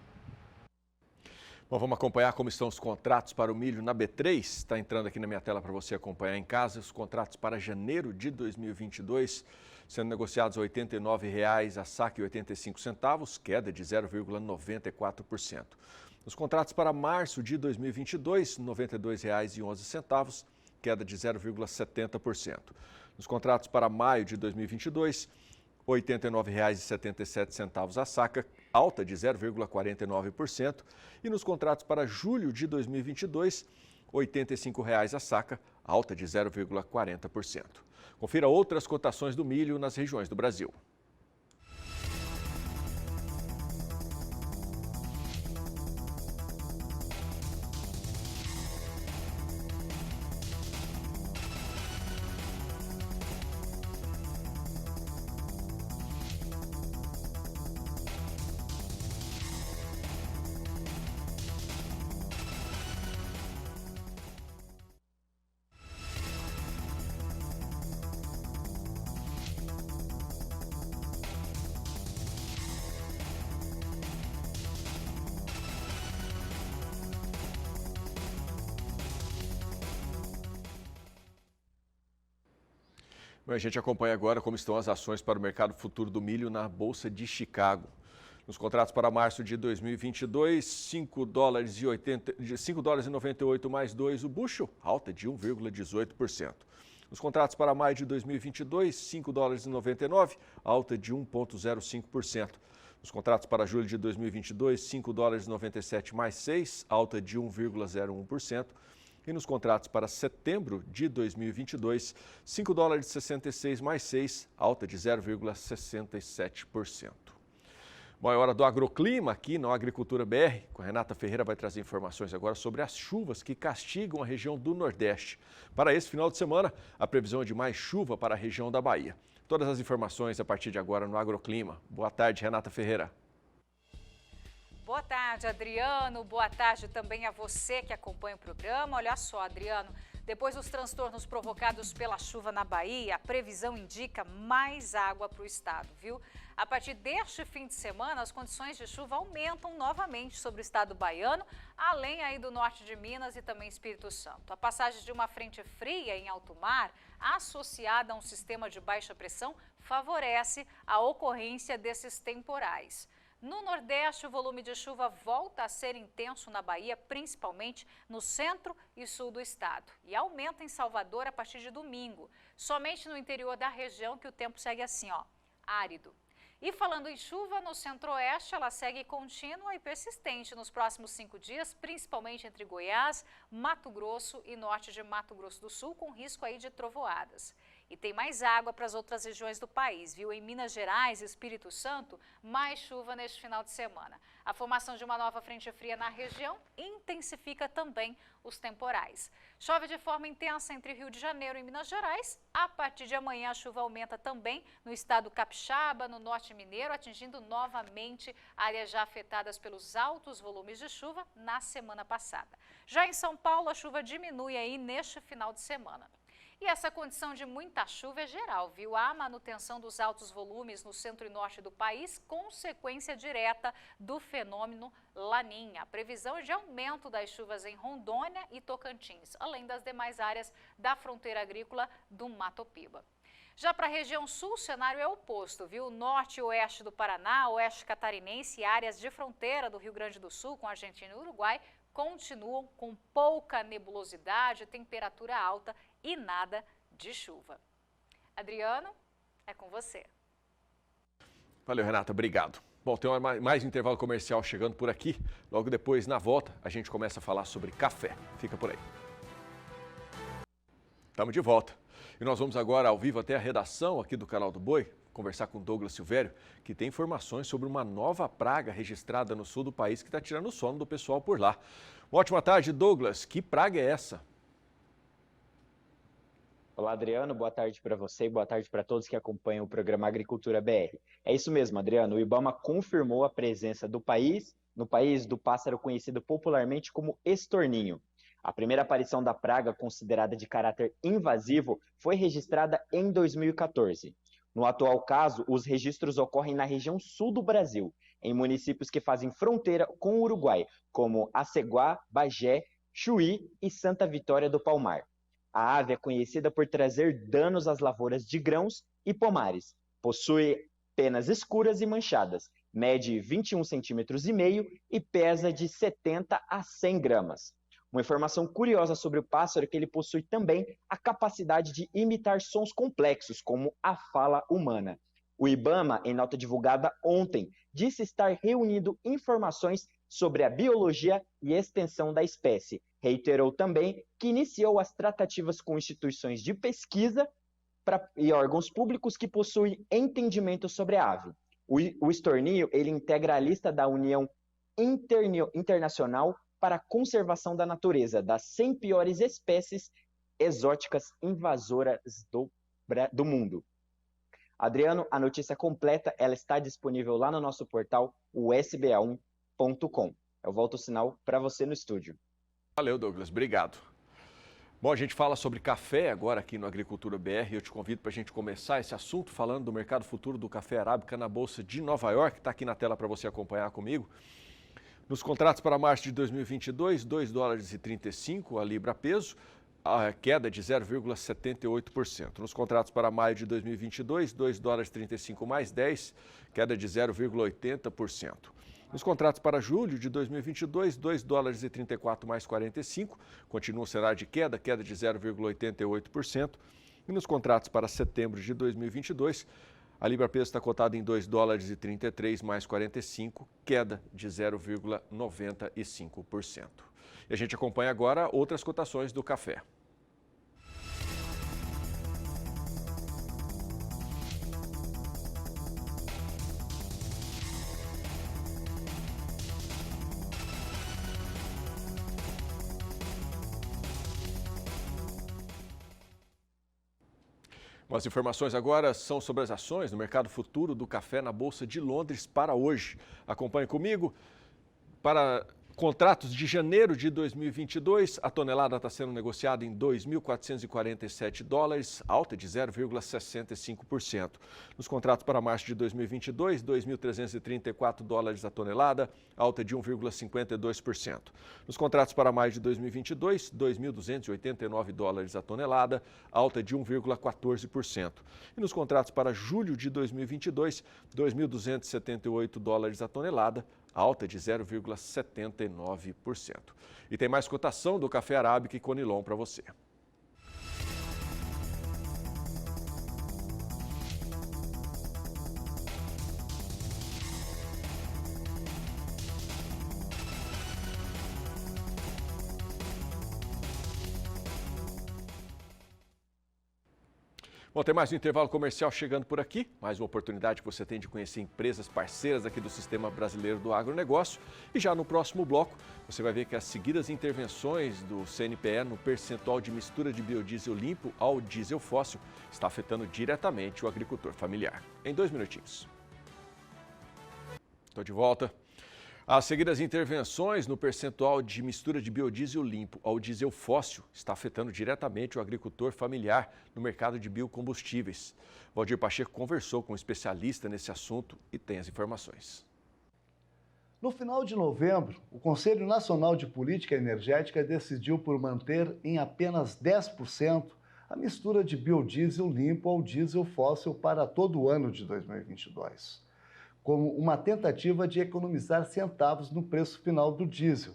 Bom, vamos acompanhar como estão os contratos para o milho na B3. Está entrando aqui na minha tela para você acompanhar em casa. Os contratos para janeiro de 2022 sendo negociados a R$ 89,00 a saca e 85 centavos, queda de 0,94%. Os contratos para março de 2022, R$ 92,11, queda de 0,70%. Nos contratos para maio de 2022, R$ 89,77 a saca, alta de 0,49%. E nos contratos para julho de 2022, R$ 85,00 a saca, alta de 0,40%. Confira outras cotações do milho nas regiões do Brasil. Bom, a gente acompanha agora como estão as ações para o mercado futuro do milho na Bolsa de Chicago. Nos contratos para março de 2022, $5,98 mais 2 o bushel, alta de 1,18%. Nos contratos para maio de 2022, $5,99, alta de 1,05%. Nos contratos para julho de 2022, $5,97 mais 6, alta de 1,01%. E nos contratos para setembro de 2022, $5,66 mais 6, alta de 0,67%. Bom, é hora do agroclima aqui na Agricultura BR. Com a Renata Ferreira vai trazer informações agora sobre as chuvas que castigam a região do Nordeste. Para esse final de semana, a previsão é de mais chuva para a região da Bahia. Todas as informações a partir de agora no Agroclima. Boa tarde, Renata Ferreira. Boa tarde, Adriano. Boa tarde também a você que acompanha o programa. Olha só, Adriano, depois dos transtornos provocados pela chuva na Bahia, a previsão indica mais água para o estado, viu? A partir deste fim de semana, as condições de chuva aumentam novamente sobre o estado baiano, além aí do norte de Minas e também Espírito Santo. A passagem de uma frente fria em alto mar, associada a um sistema de baixa pressão, favorece a ocorrência desses temporais. No Nordeste, o volume de chuva volta a ser intenso na Bahia, principalmente no centro e sul do estado. E aumenta em Salvador a partir de domingo. Somente no interior da região que o tempo segue assim, ó, árido. E falando em chuva, no centro-oeste ela segue contínua e persistente nos próximos 5 dias, principalmente entre Goiás, Mato Grosso e norte de Mato Grosso do Sul, com risco aí de trovoadas. E tem mais água para as outras regiões do país, viu? Em Minas Gerais e Espírito Santo, mais chuva neste final de semana. A formação de uma nova frente fria na região intensifica também os temporais. Chove de forma intensa entre Rio de Janeiro e Minas Gerais. A partir de amanhã, a chuva aumenta também no estado capixaba, no norte mineiro, atingindo novamente áreas já afetadas pelos altos volumes de chuva na semana passada. Já em São Paulo, a chuva diminui aí neste final de semana. E essa condição de muita chuva é geral, viu? A manutenção dos altos volumes no centro e norte do país, consequência direta do fenômeno Laninha. A previsão é de aumento das chuvas em Rondônia e Tocantins, além das demais áreas da fronteira agrícola do Mato Piba. Já para a região sul, o cenário é oposto, viu? Norte e oeste do Paraná, oeste catarinense e áreas de fronteira do Rio Grande do Sul com a Argentina e Uruguai continuam com pouca nebulosidade, temperatura alta e nada de chuva. Adriano, é com você. Valeu, Renata. Obrigado. Bom, tem mais intervalo comercial chegando por aqui. Logo depois, na volta, a gente começa a falar sobre café. Fica por aí. Estamos de volta. E nós vamos agora ao vivo até a redação aqui do Canal do Boi, conversar com Douglas Silvério, que tem informações sobre uma nova praga registrada no sul do país que está tirando o sono do pessoal por lá. Uma ótima tarde, Douglas. Que praga é essa? Olá, Adriano. Boa tarde para você e boa tarde para todos que acompanham o programa Agricultura BR. É isso mesmo, Adriano. O IBAMA confirmou a presença no país do pássaro conhecido popularmente como estorninho. A primeira aparição da praga, considerada de caráter invasivo, foi registrada em 2014. No atual caso, os registros ocorrem na região sul do Brasil, em municípios que fazem fronteira com o Uruguai, como Aceguá, Bagé, Chuí e Santa Vitória do Palmar. A ave é conhecida por trazer danos às lavouras de grãos e pomares. Possui penas escuras e manchadas, mede 21,5 centímetros e pesa de 70 a 100 gramas. Uma informação curiosa sobre o pássaro é que ele possui também a capacidade de imitar sons complexos, como a fala humana. O IBAMA, em nota divulgada ontem, disse estar reunindo informações sobre a biologia e extensão da espécie. Reiterou também que iniciou as tratativas com instituições de pesquisa e órgãos públicos que possuem entendimento sobre a ave. O estorninho, ele integra a lista da União Internacional para a Conservação da Natureza, das 100 piores espécies exóticas invasoras do mundo. Adriano, a notícia completa ela está disponível lá no nosso portal, o sba1.com. Eu volto o sinal para você no estúdio. Valeu, Douglas. Obrigado. Bom, a gente fala sobre café agora aqui no Agricultura BR. Eu te convido para a gente começar esse assunto falando do mercado futuro do café arábica na Bolsa de Nova York. Está aqui na tela para você acompanhar comigo. Nos contratos para março de 2022, $2,35 a libra peso, a queda de 0,78%. Nos contratos para maio de 2022, $2,35 mais 10, queda de 0,80%. Nos contratos para julho de 2022, $2,34 mais 45, continua o cenário de queda de 0,88%. E nos contratos para setembro de 2022, a libra peso está cotada em $2,33 mais 45, queda de 0,95%. E a gente acompanha agora outras cotações do café. As informações agora são sobre as ações no mercado futuro do café na Bolsa de Londres para hoje. Acompanhe comigo. Para contratos de janeiro de 2022, a tonelada está sendo negociada em $2.447, alta de 0,65%. Nos contratos para março de 2022, $2.334 a tonelada, alta de 1,52%. Nos contratos para maio de 2022, $2.289 a tonelada, alta de 1,14%. E nos contratos para julho de 2022, $2.278 a tonelada, alta de 0,79%. E tem mais cotação do café arábica e Conilon para você. Bom, tem mais um intervalo comercial chegando por aqui, mais uma oportunidade que você tem de conhecer empresas parceiras aqui do Sistema Brasileiro do Agronegócio. E já no próximo bloco, você vai ver que as seguidas intervenções do CNPE no percentual de mistura de biodiesel limpo ao diesel fóssil está afetando diretamente o agricultor familiar. Em 2 minutinhos. Estou de volta. As seguidas intervenções no percentual de mistura de biodiesel limpo ao diesel fóssil está afetando diretamente o agricultor familiar no mercado de biocombustíveis. Valdir Pacheco conversou com um especialista nesse assunto e tem as informações. No final de novembro, o Conselho Nacional de Política Energética decidiu por manter em apenas 10% a mistura de biodiesel limpo ao diesel fóssil para todo o ano de 2022. Como uma tentativa de economizar centavos no preço final do diesel.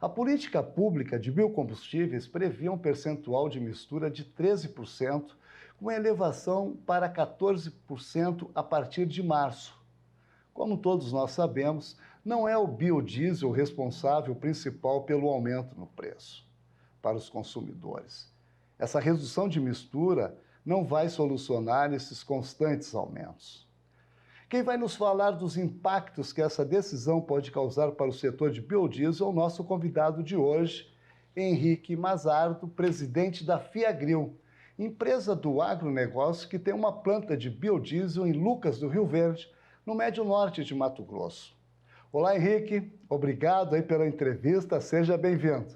A política pública de biocombustíveis previa um percentual de mistura de 13%, com elevação para 14% a partir de março. Como todos nós sabemos, não é o biodiesel responsável principal pelo aumento no preço para os consumidores. Essa redução de mistura não vai solucionar esses constantes aumentos. Quem vai nos falar dos impactos que essa decisão pode causar para o setor de biodiesel é o nosso convidado de hoje, Henrique Mazardo, presidente da Fiagril, empresa do agronegócio que tem uma planta de biodiesel em Lucas do Rio Verde, no Médio Norte de Mato Grosso. Olá, Henrique. Obrigado aí pela entrevista. Seja bem-vindo.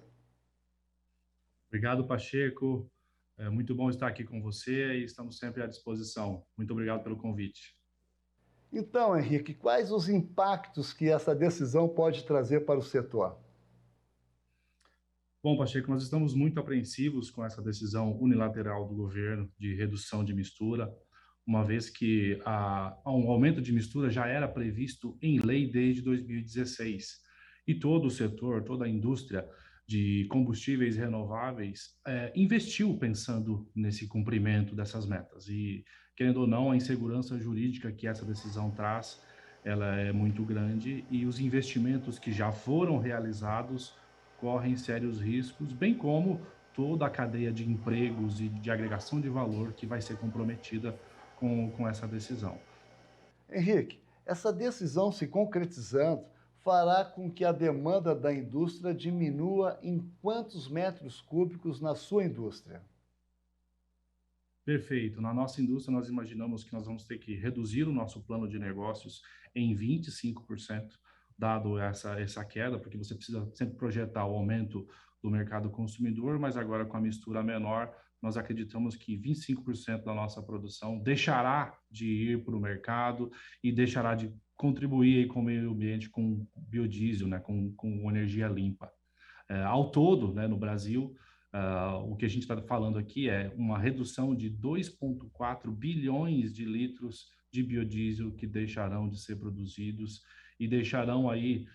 Obrigado, Pacheco. É muito bom estar aqui com você e estamos sempre à disposição. Muito obrigado pelo convite. Então, Henrique, quais os impactos que essa decisão pode trazer para o setor? Bom, Pacheco, nós estamos muito apreensivos com essa decisão unilateral do governo de redução de mistura, uma vez que um aumento de mistura já era previsto em lei desde 2016. E todo o setor, toda a indústria de combustíveis renováveis investiu pensando nesse cumprimento dessas metas. E, querendo ou não, a insegurança jurídica que essa decisão traz, ela é muito grande e os investimentos que já foram realizados correm sérios riscos, bem como toda a cadeia de empregos e de agregação de valor que vai ser comprometida com essa decisão. Henrique, essa decisão se concretizando fará com que a demanda da indústria diminua em quantos metros cúbicos na sua indústria? Perfeito. Na nossa indústria, nós imaginamos que nós vamos ter que reduzir o nosso plano de negócios em 25%, dado essa queda, porque você precisa sempre projetar o aumento do mercado consumidor, mas agora com a mistura menor, nós acreditamos que 25% da nossa produção deixará de ir para o mercado e deixará de contribuir com o meio ambiente com biodiesel, né, com energia limpa. Ao todo, né, no Brasil, o que a gente está falando aqui é uma redução de 2,4 bilhões de litros de biodiesel que deixarão de ser produzidos e deixarão aí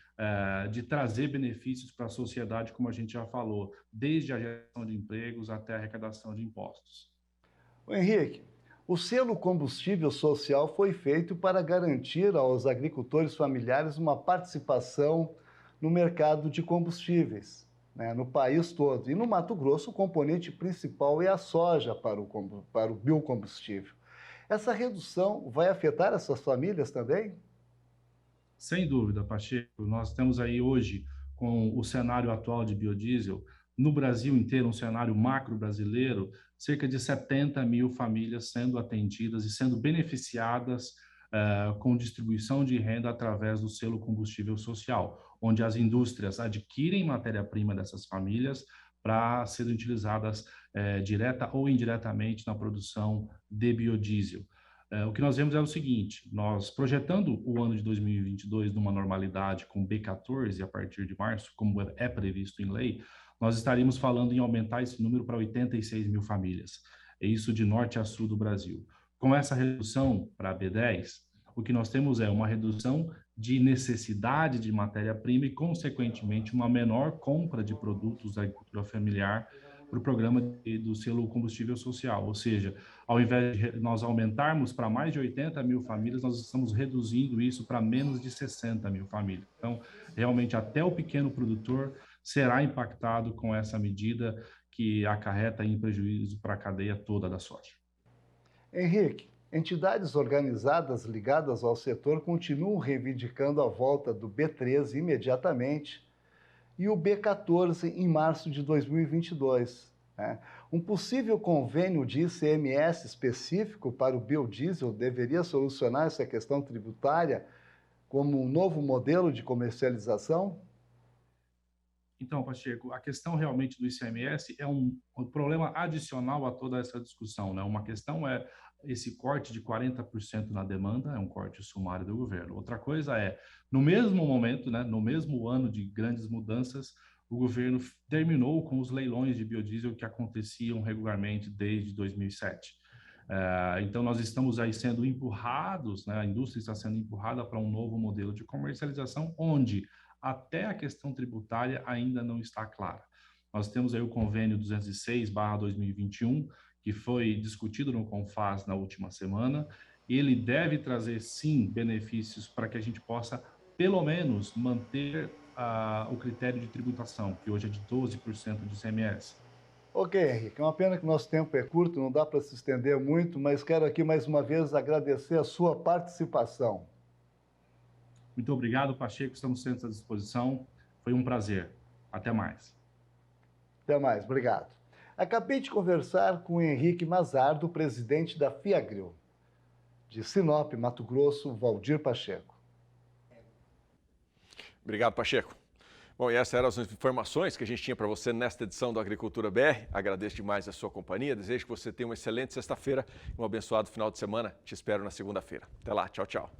de trazer benefícios para a sociedade, como a gente já falou, desde a geração de empregos até a arrecadação de impostos. Henrique, o selo combustível social foi feito para garantir aos agricultores familiares uma participação no mercado de combustíveis, né, no país todo. E no Mato Grosso, o componente principal é a soja para o biocombustível. Essa redução vai afetar essas famílias também? Sem dúvida, Pacheco. Nós temos aí hoje, com o cenário atual de biodiesel, no Brasil inteiro, um cenário macro brasileiro, cerca de 70 mil famílias sendo atendidas e sendo beneficiadas com distribuição de renda através do selo combustível social, onde as indústrias adquirem matéria-prima dessas famílias para serem utilizadas direta ou indiretamente na produção de biodiesel. O que nós vemos é o seguinte: nós projetando o ano de 2022 numa normalidade com B14 a partir de março, como é previsto em lei, nós estaríamos falando em aumentar esse número para 86 mil famílias, é isso de norte a sul do Brasil. Com essa redução para B10, o que nós temos é uma redução de necessidade de matéria-prima e, consequentemente, uma menor compra de produtos da agricultura familiar para o programa do selo combustível social. Ou seja, ao invés de nós aumentarmos para mais de 80 mil famílias, nós estamos reduzindo isso para menos de 60 mil famílias. Então, realmente, até o pequeno produtor será impactado com essa medida que acarreta em prejuízo para a cadeia toda da soja. Henrique, entidades organizadas ligadas ao setor continuam reivindicando a volta do B13 imediatamente e o B14 em março de 2022. Né? Um possível convênio de ICMS específico para o biodiesel deveria solucionar essa questão tributária como um novo modelo de comercialização? Então, Pacheco, a questão realmente do ICMS é um problema adicional a toda essa discussão, né? Uma questão é esse corte de 40% na demanda, é um corte sumário do governo. Outra coisa é, no mesmo momento, né, no mesmo ano de grandes mudanças, o governo terminou com os leilões de biodiesel que aconteciam regularmente desde 2007. Então, nós estamos aí sendo empurrados, né, a indústria está sendo empurrada para um novo modelo de comercialização, onde até a questão tributária ainda não está clara. Nós temos aí o convênio 206/2021, que foi discutido no CONFAS na última semana, ele deve trazer, sim, benefícios para que a gente possa, pelo menos, manter o critério de tributação, que hoje é de 12% de ICMS. Ok, Henrique, é uma pena que o nosso tempo é curto, não dá para se estender muito, mas quero aqui mais uma vez agradecer a sua participação. Muito obrigado, Pacheco, estamos sempre à disposição. Foi um prazer. Até mais. Até mais, obrigado. Acabei de conversar com o Henrique Mazardo, presidente da Fiagril. De Sinop, Mato Grosso, Valdir Pacheco. Obrigado, Pacheco. Bom, e essas eram as informações que a gente tinha para você nesta edição do Agricultura BR. Agradeço demais a sua companhia. Desejo que você tenha uma excelente sexta-feira e um abençoado final de semana. Te espero na segunda-feira. Até lá. Tchau, tchau.